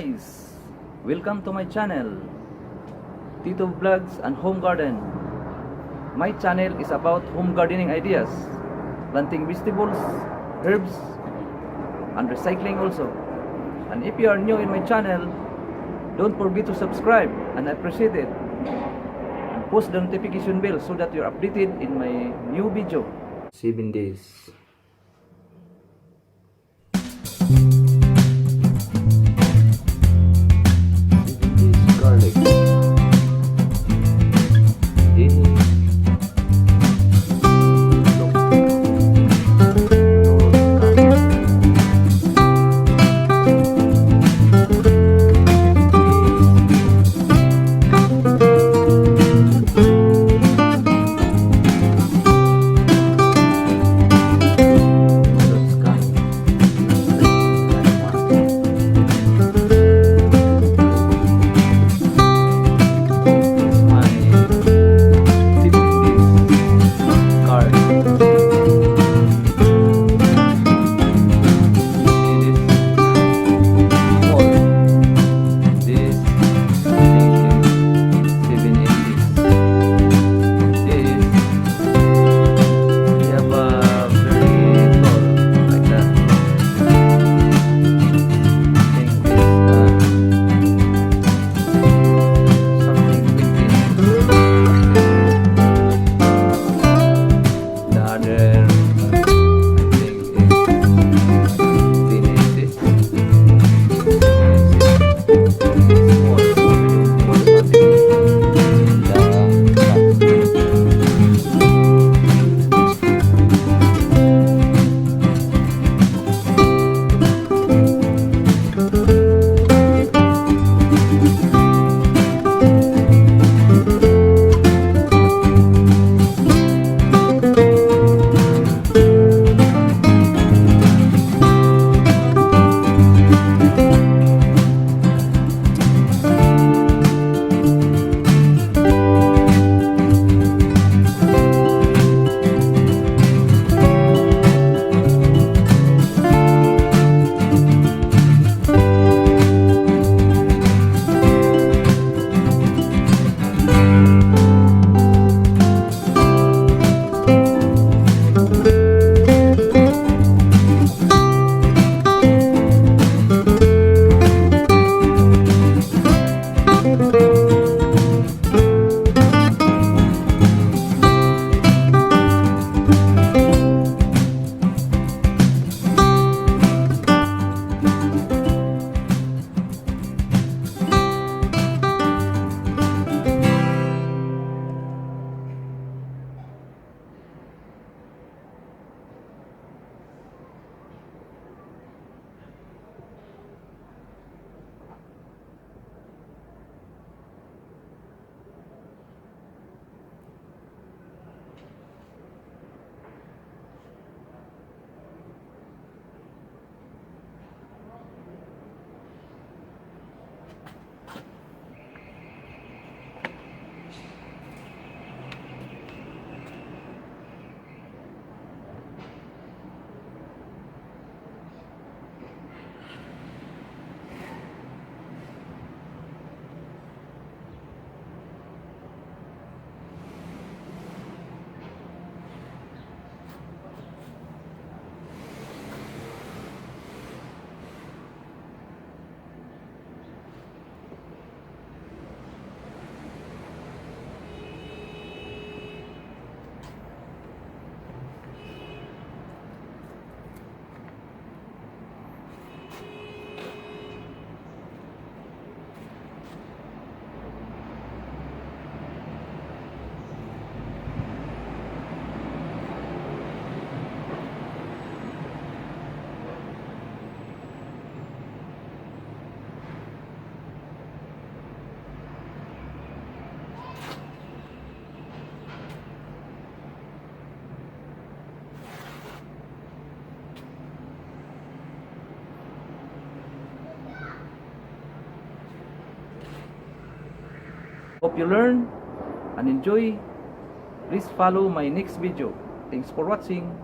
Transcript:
guys! Welcome to my channel, Tito Vlogs and Home Garden. My channel is about home gardening ideas, planting vegetables, herbs, and recycling also. And if you are new in my channel, don't forget to subscribe and I appreciate it. And post the notification bell so that you're updated in my new video. 7 days. Garlic. Hope you learn and enjoy. Please follow my next video. Thanks for watching.